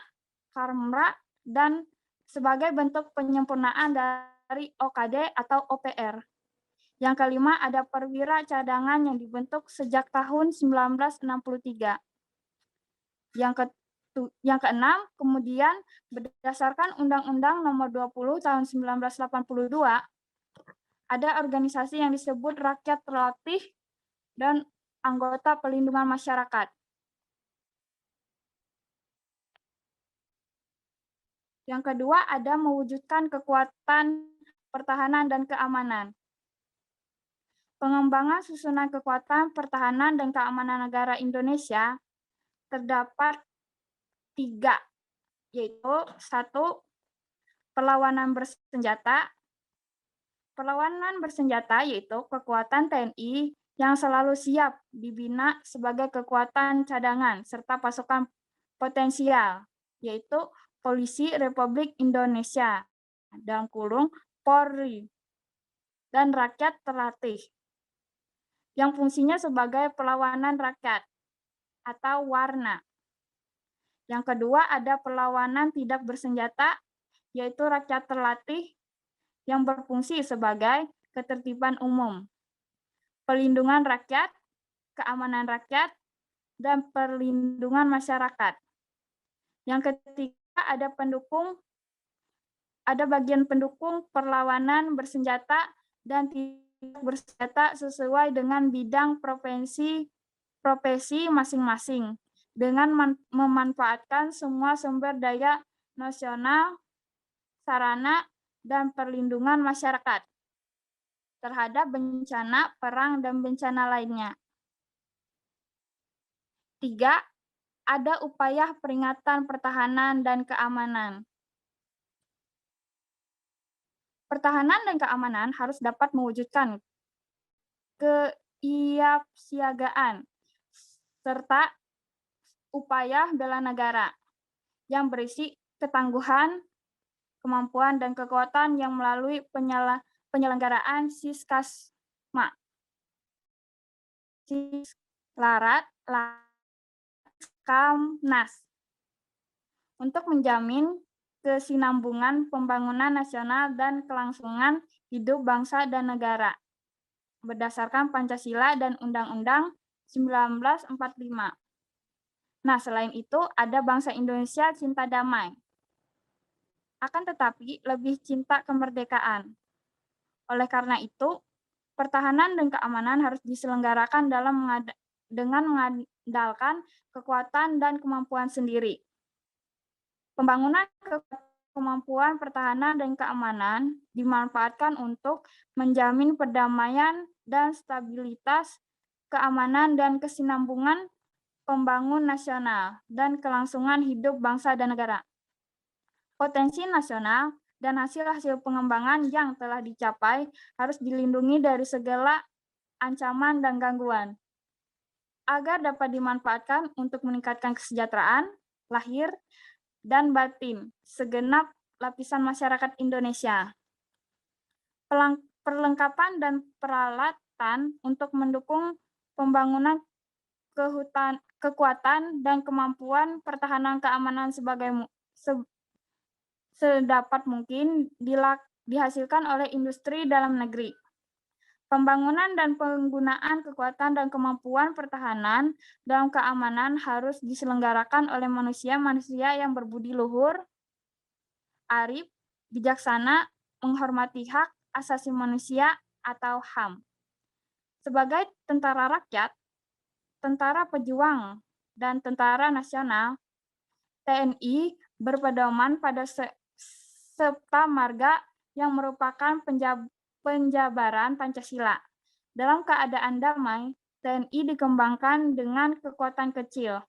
Karmra, dan sebagai bentuk penyempurnaan dari OKD atau OPR. Yang kelima ada perwira cadangan yang dibentuk sejak tahun 1963. Yang keenam, kemudian berdasarkan Undang-Undang Nomor 20 Tahun 1982, ada organisasi yang disebut Rakyat Terlatih dan Anggota Pelindungan Masyarakat. Yang kedua, ada mewujudkan kekuatan pertahanan dan keamanan. Pengembangan susunan kekuatan pertahanan dan keamanan negara Indonesia terdapat 3, yaitu 1. Perlawanan bersenjata. Perlawanan bersenjata yaitu kekuatan TNI yang selalu siap dibina sebagai kekuatan cadangan serta pasukan potensial, yaitu Polisi Republik Indonesia, Polri, dan rakyat terlatih, yang fungsinya sebagai perlawanan rakyat atau warna. Yang kedua ada perlawanan tidak bersenjata, yaitu rakyat terlatih yang berfungsi sebagai ketertiban umum, pelindungan rakyat, keamanan rakyat, dan perlindungan masyarakat. Yang ketiga, ada bagian pendukung perlawanan bersenjata dan tidak bersenjata sesuai dengan bidang profesi masing-masing dengan memanfaatkan semua sumber daya nasional, sarana, dan perlindungan masyarakat terhadap bencana, perang, dan bencana lainnya. 3. Ada upaya peringatan pertahanan dan keamanan. Pertahanan dan keamanan harus dapat mewujudkan kesiapsiagaan serta upaya bela negara yang berisi ketangguhan, kemampuan, dan kekuatan yang melalui penyelenggaraan Siskasma, Sislarat, Kamnas, untuk menjamin kesinambungan pembangunan nasional dan kelangsungan hidup bangsa dan negara berdasarkan Pancasila dan Undang-Undang 1945. Nah, selain itu ada bangsa Indonesia cinta damai. Akan tetapi lebih cinta kemerdekaan. Oleh karena itu, pertahanan dan keamanan harus diselenggarakan dengan mengandalkan kekuatan dan kemampuan sendiri. Pembangunan kemampuan pertahanan dan keamanan dimanfaatkan untuk menjamin perdamaian dan stabilitas, keamanan dan kesinambungan pembangun nasional dan kelangsungan hidup bangsa dan negara. Potensi nasional dan hasil-hasil pengembangan yang telah dicapai harus dilindungi dari segala ancaman dan gangguan, agar dapat dimanfaatkan untuk meningkatkan kesejahteraan lahir dan batin segenap lapisan masyarakat Indonesia. Perlengkapan dan peralatan untuk mendukung pembangunan kekuatan dan kemampuan pertahanan keamanan sedapat mungkin dihasilkan oleh industri dalam negeri. Pembangunan dan penggunaan kekuatan dan kemampuan pertahanan dalam keamanan harus diselenggarakan oleh manusia-manusia yang berbudi luhur, arif, bijaksana, menghormati hak asasi manusia atau HAM. Sebagai tentara rakyat, tentara pejuang, dan tentara nasional, TNI berpedoman pada Septa Marga yang merupakan penjabaran Pancasila. Dalam keadaan damai, TNI dikembangkan dengan kekuatan kecil,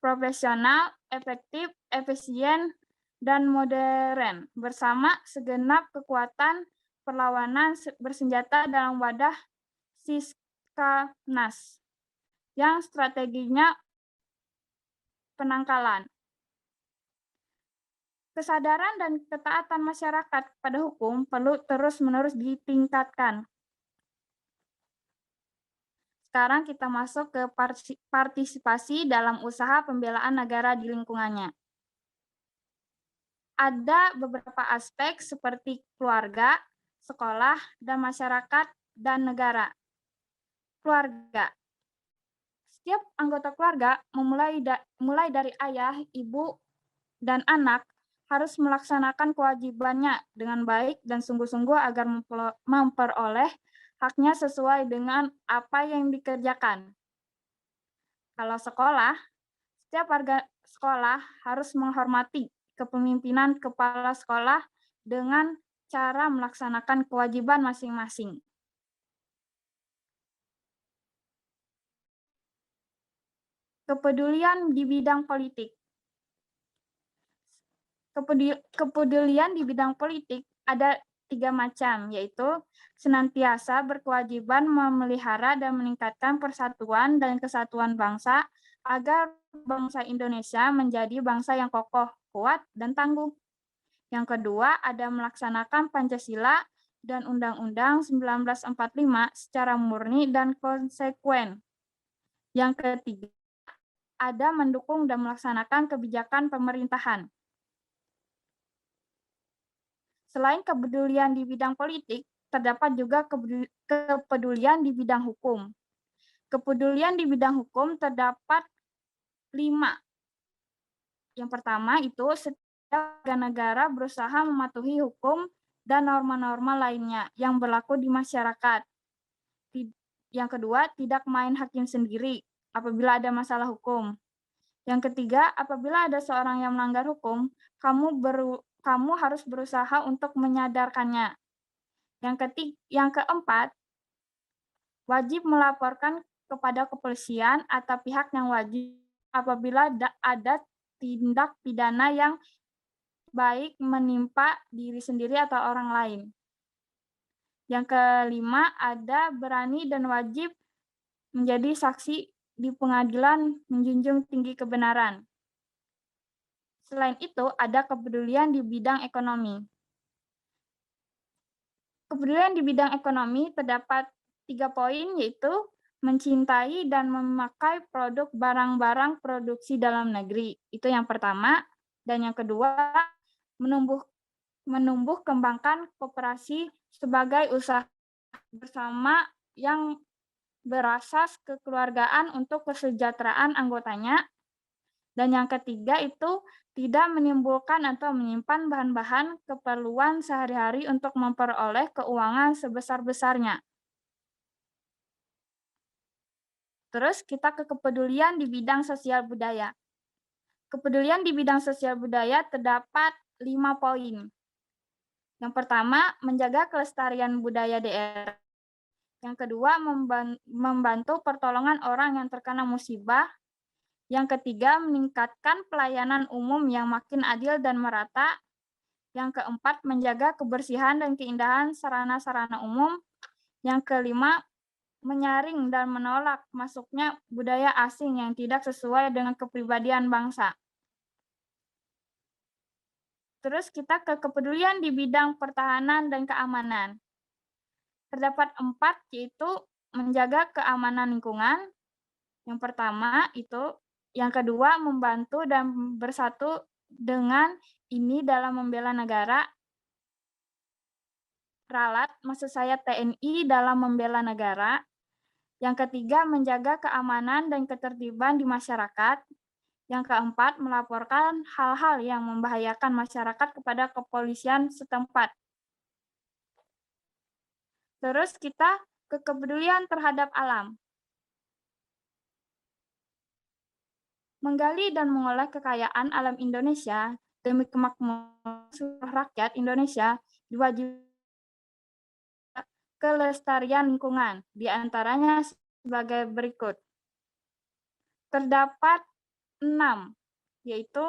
profesional, efektif, efisien, dan modern, bersama segenap kekuatan perlawanan bersenjata dalam wadah Siskamnas, yang strateginya penangkalan. Kesadaran dan ketaatan masyarakat pada hukum perlu terus-menerus ditingkatkan. Sekarang kita masuk ke partisipasi dalam usaha pembelaan negara di lingkungannya. Ada beberapa aspek seperti keluarga, sekolah, dan masyarakat, dan negara. Keluarga. Setiap anggota keluarga, mulai dari ayah, ibu, dan anak, harus melaksanakan kewajibannya dengan baik dan sungguh-sungguh agar memperoleh haknya sesuai dengan apa yang dikerjakan. Kalau sekolah, setiap warga sekolah harus menghormati kepemimpinan kepala sekolah dengan cara melaksanakan kewajiban masing-masing. Kepedulian di bidang politik. Kepedulian di bidang politik ada 3 macam, yaitu senantiasa berkewajiban memelihara dan meningkatkan persatuan dan kesatuan bangsa agar bangsa Indonesia menjadi bangsa yang kokoh, kuat, dan tangguh. Yang kedua, ada melaksanakan Pancasila dan Undang-Undang 1945 secara murni dan konsekuen. Yang ketiga, ada mendukung dan melaksanakan kebijakan pemerintahan. Selain kepedulian di bidang politik, terdapat juga kepedulian di bidang hukum. Kepedulian di bidang hukum terdapat 5. Yang pertama itu setiap warga negara berusaha mematuhi hukum dan norma-norma lainnya yang berlaku di masyarakat. Yang kedua, tidak main hakim sendiri apabila ada masalah hukum. Yang ketiga, apabila ada seorang yang melanggar hukum, kamu harus berusaha untuk menyadarkannya. Yang keempat, wajib melaporkan kepada kepolisian atau pihak yang wajib apabila ada tindak pidana yang baik menimpa diri sendiri atau orang lain. Yang kelima, ada berani dan wajib menjadi saksi di pengadilan menjunjung tinggi kebenaran. Selain itu, ada kepedulian di bidang ekonomi. Kepedulian di bidang ekonomi terdapat 3 poin, yaitu mencintai dan memakai produk barang-barang produksi dalam negeri. Itu yang pertama. Dan yang kedua, menumbuh kembangkan koperasi sebagai usaha bersama yang berasas kekeluargaan untuk kesejahteraan anggotanya. Dan yang ketiga itu tidak menimbulkan atau menyimpan bahan-bahan keperluan sehari-hari untuk memperoleh keuangan sebesar-besarnya. Terus kita ke kepedulian di bidang sosial budaya. Kepedulian di bidang sosial budaya terdapat 5 poin. Yang pertama, menjaga kelestarian budaya daerah. Yang kedua, membantu pertolongan orang yang terkena musibah. Yang ketiga, meningkatkan pelayanan umum yang makin adil dan merata. Yang keempat, menjaga kebersihan dan keindahan sarana-sarana umum. Yang kelima, menyaring dan menolak masuknya budaya asing yang tidak sesuai dengan kepribadian bangsa. Terus kita ke kepedulian di bidang pertahanan dan keamanan. Terdapat 4, yaitu menjaga keamanan lingkungan. Yang pertama itu, yang kedua membantu dan bersatu dengan ini dalam membela negara. Ralat, maksud saya TNI dalam membela negara. Yang ketiga, menjaga keamanan dan ketertiban di masyarakat. Yang keempat, melaporkan hal-hal yang membahayakan masyarakat kepada kepolisian setempat. Terus kita ke kepedulian terhadap alam. Menggali dan mengolah kekayaan alam Indonesia demi kemakmuran seluruh rakyat Indonesia diwajibkan kelestarian lingkungan, di antaranya sebagai berikut. Terdapat 6, yaitu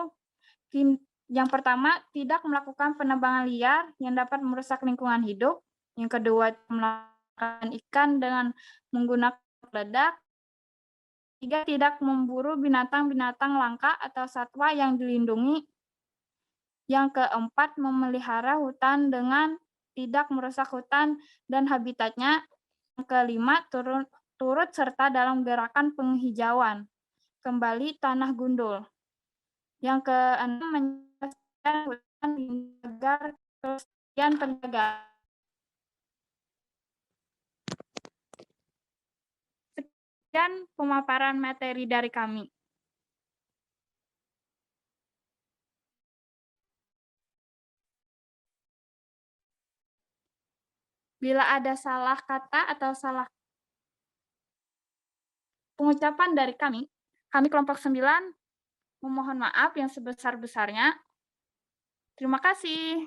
yang pertama, tidak melakukan penebangan liar yang dapat merusak lingkungan hidup. Yang kedua, melakukan ikan dengan menggunakan peledak. Tiga, tidak memburu binatang-binatang langka atau satwa yang dilindungi. Yang keempat, memelihara hutan dengan tidak merusak hutan dan habitatnya. Yang kelima, turut serta dalam gerakan penghijauan kembali tanah gundul. Yang keenam, menyelesaikan hutan agar kelestarian terjaga. Sekian pemaparan materi dari kami. Bila ada salah kata atau salah pengucapan dari kami kelompok 9 memohon maaf yang sebesar-besarnya. Terima kasih.